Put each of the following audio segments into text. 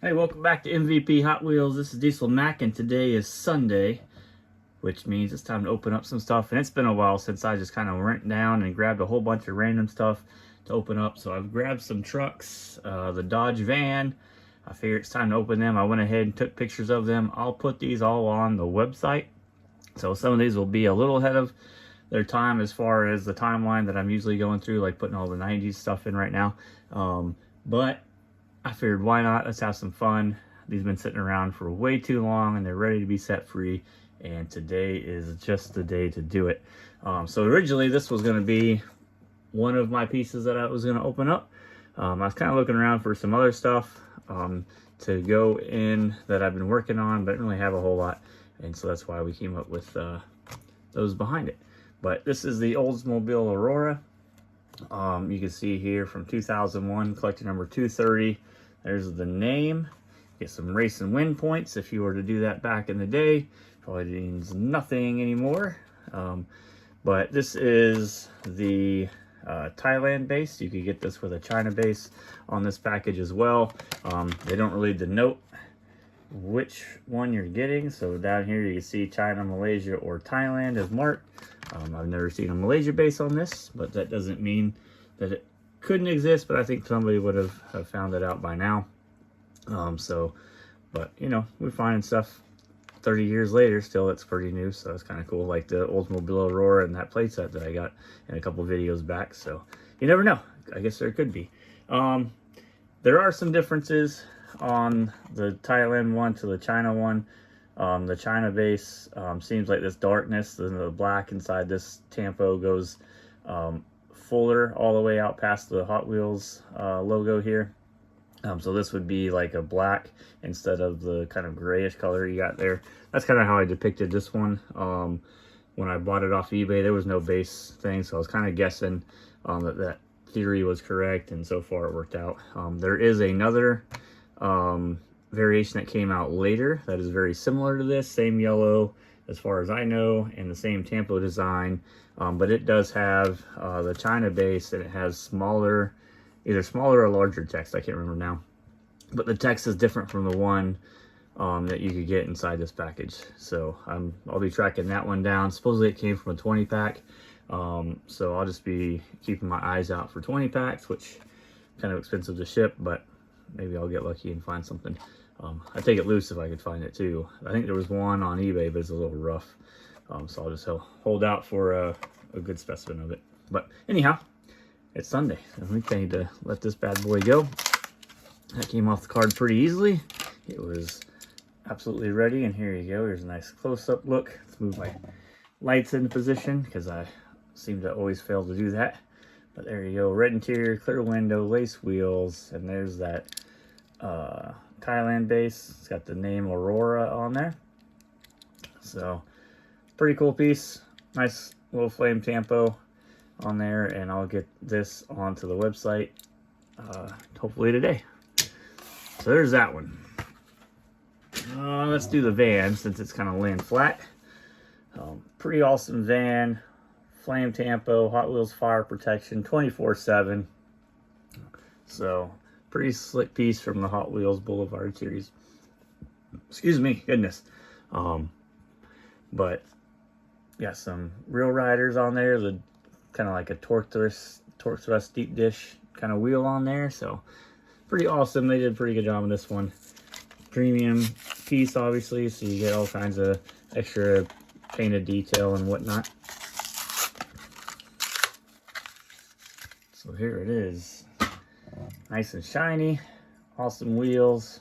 Hey, welcome back to MVP Hot Wheels. This is Diesel Mac, and today is Sunday, which means it's time to open up some stuff. And it's been a while since I just kind of went down and grabbed a whole bunch of random stuff to open up. So I've grabbed some trucks, the Dodge van. I figured it's time to open them. I went ahead and took pictures of them. I'll put these all on the website. So some of these will be a little ahead of their time as far as the timeline that I'm usually going through, like putting all the 90s stuff in right now. But I figured, why not? Let's have some fun. These have been sitting around for way too long and they're ready to be set free. And today is just the day to do it. So originally this was going to be one of my pieces that I was going to open up. I was kind of looking around for some other stuff to go in that I've been working on, but didn't really have a whole lot. And so that's why we came up with those behind it. But this is the Oldsmobile Aurora. You can see here from 2001, collector number 230. There's the name. Get some race and win points if you were to do that back in the day. Probably means nothing anymore. But this is the Thailand base. You could get this with a China base on this package as well. They don't really denote which one you're getting. So down here you can see China, Malaysia, or Thailand is marked. I've never seen a Malaysia base on this, but that doesn't mean that it couldn't exist, but I think somebody would have found it out by now. But you know, we're finding stuff 30 years later, still it's pretty new, so it's kind of cool, like the Oldsmobile Aurora and that playset that I got in a couple videos back. So you never know, I guess there could be. There are some differences on the Thailand one to the China one. The China base seems like this darkness, the black inside this tampo goes fuller all the way out past the Hot Wheels logo here. So this would be like a black instead of the kind of grayish color you got there. That's kind of how I depicted this one. When I bought it off eBay, there was no base thing, so I was kind of guessing that theory was correct, and so far it worked out. There is another variation that came out later that is very similar to this, same yellow as far as I know, and the same tampo design, but it does have the China base, and it has smaller, either smaller or larger text, I can't remember now, but the text is different from the one that you could get inside this package. So I'll be tracking that one down. Supposedly it came from a 20 pack, so I'll just be keeping my eyes out for 20 packs, which kind of expensive to ship, but maybe I'll get lucky and find something. I'd take it loose if I could find it too. I think there was one on eBay, but it's a little rough. So I'll just hold out for a good specimen of it. But anyhow, it's Sunday. So we need to let this bad boy go. That came off the card pretty easily. It was absolutely ready. And here you go. Here's a nice close-up look. Let's move my lights into position because I seem to always fail to do that. But there you go. Red interior, clear window, lace wheels. And there's that Thailand base. It's got the name Aurora on there. So pretty cool piece. Nice little flame tampo on there, and I'll get this onto the website hopefully today. So there's that one. Let's do the van since it's kind of laying flat. Pretty awesome van, flame tampo, Hot Wheels fire protection 24/7. So pretty slick piece from the Hot Wheels Boulevard series. Excuse me, goodness. But got some real riders on there, the kind of like a torque thrust deep dish kind of wheel on there. So pretty awesome. They did a pretty good job on this one. Premium piece, obviously, so you get all kinds of extra painted detail and whatnot. So here it is. Nice and shiny, awesome wheels.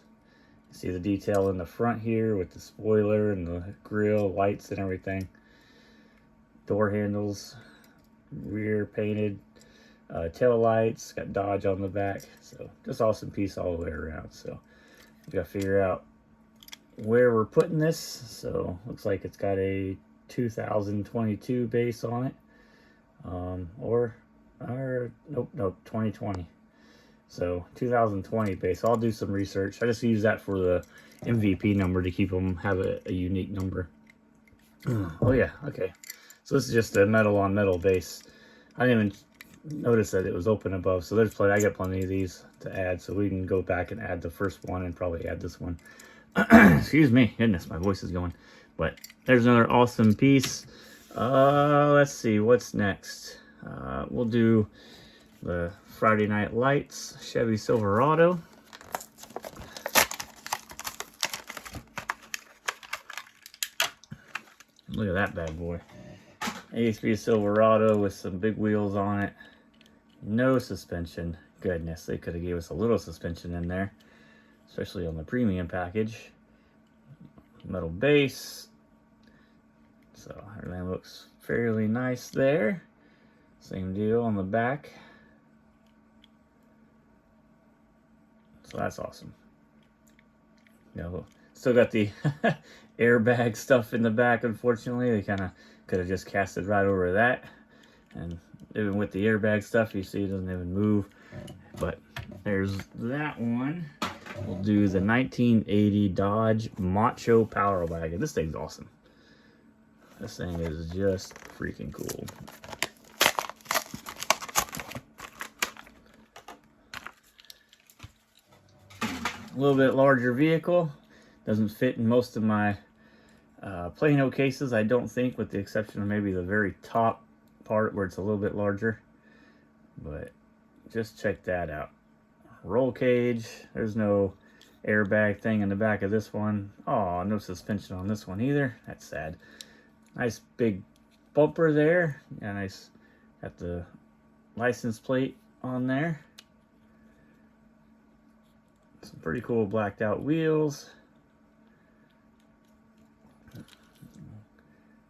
You see the detail in the front here with the spoiler and the grille, lights and everything. Door handles, rear painted, tail lights, got Dodge on the back. So just awesome piece all the way around. So we gotta figure out where we're putting this. So looks like it's got a 2022 base on it, or nope, 2020. So 2020 base. I'll do some research. I just use that for the MVP number to keep them have a unique number. Oh yeah, okay. So this is just a metal on metal base. I didn't even notice that it was open above, so there's plenty. I got plenty of these to add, so we can go back and add the first one and probably add this one. Excuse me, goodness, my voice is going. But there's another awesome piece. Let's see what's next. We'll do the Friday Night Lights Chevy Silverado. Look at that bad boy. 83 Silverado with some big wheels on it. No suspension. Goodness, they could have gave us a little suspension in there, especially on the premium package. Metal base. So everything looks fairly nice there. Same deal on the back. So that's awesome. You know, still got the airbag stuff in the back, unfortunately. They kind of could have just casted right over that. And even with the airbag stuff, you see it doesn't even move. But there's that one. We'll do the 1980 Dodge Macho Power Wagon. This thing's awesome. This thing is just freaking cool. A little bit larger vehicle. Doesn't fit in most of my Plano cases, I don't think, with the exception of maybe the very top part where it's a little bit larger. But just check that out. Roll cage. There's no airbag thing in the back of this one. Oh, no suspension on this one either. That's sad. Nice big bumper there. Yeah, nice. Got the license plate on there. Some pretty cool blacked out wheels.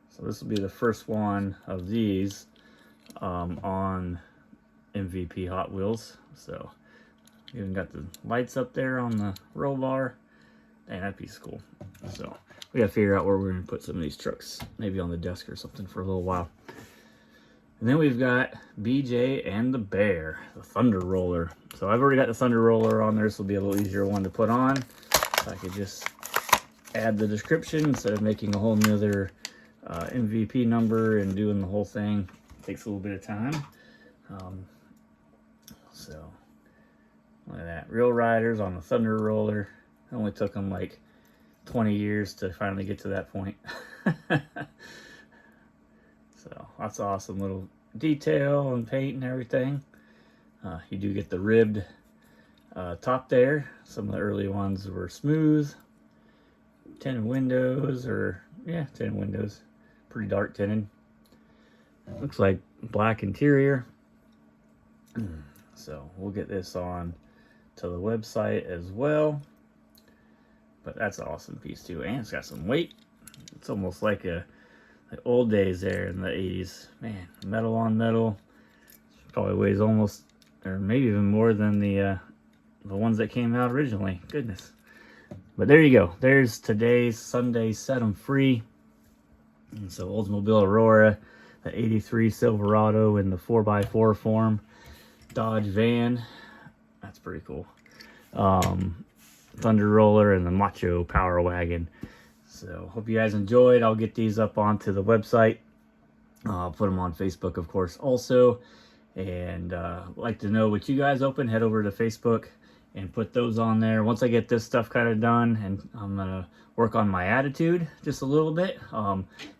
So this will be the first one of these on MVP Hot Wheels. So even got the lights up there on the roll bar. Dang, that piece is cool. So we gotta figure out where we're gonna put some of these trucks. Maybe on the desk or something for a little while. And then we've got BJ and the Bear, the Thunder Roller. So I've already got the Thunder Roller on there. This will be a little easier one to put on. So I could just add the description instead of making a whole nother MVP number and doing the whole thing. It takes a little bit of time. So look at that. Real riders on the Thunder Roller. It only took them like 20 years to finally get to that point. So that's awesome little detail and paint and everything. You do get the ribbed top there. Some of the early ones were smooth. Tinted windows, or yeah, tinted windows. Pretty dark tinted. Looks like black interior. So we'll get this on to the website as well. But that's an awesome piece too, and it's got some weight. It's almost like the old days there in the 80s. Man, metal on metal. Probably weighs almost, or maybe even more than the ones that came out originally. Goodness. But there you go. There's today's Sunday Set 'em Free. And so Oldsmobile Aurora, the 83 Silverado in the 4x4 form, Dodge van. That's pretty cool. Thunder Roller and the Macho Power Wagon. So hope you guys enjoyed. I'll get these up onto the website. I'll put them on Facebook, of course, also. And like to know what you guys open, head over to Facebook and put those on there. Once I get this stuff kind of done, and I'm gonna work on my attitude just a little bit.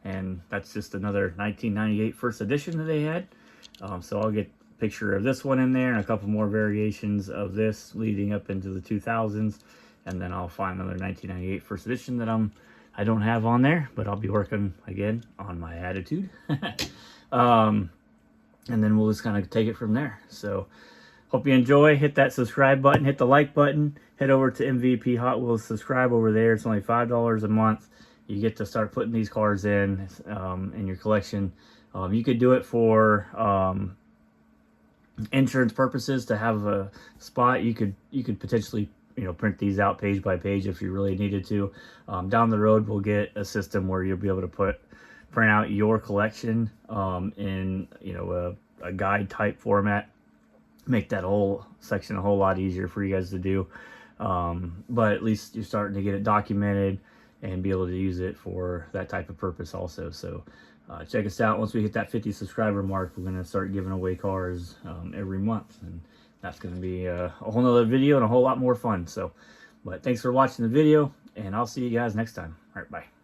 And that's just another 1998 first edition that they had. So I'll get a picture of this one in there and a couple more variations of this leading up into the 2000s. And then I'll find another 1998 first edition that I don't have on there, but I'll be working again on my attitude. And then we'll just kind of take it from there. So hope you enjoy. Hit that subscribe button, hit the like button, head over to MVP Hot Wheels, subscribe over there. It's only $5 a month. You get to start putting these cars in your collection. You could do it for insurance purposes to have a spot. You could potentially print these out page by page if you really needed to. Down the road, we'll get a system where you'll be able to print out your collection in a guide type format. Make that whole section a whole lot easier for you guys to do. But at least you're starting to get it documented and be able to use it for that type of purpose also. So check us out. Once we hit that 50 subscriber mark, we're going to start giving away cars every month. And that's going to be a whole nother video and a whole lot more fun. So, but thanks for watching the video, and I'll see you guys next time. All right, bye.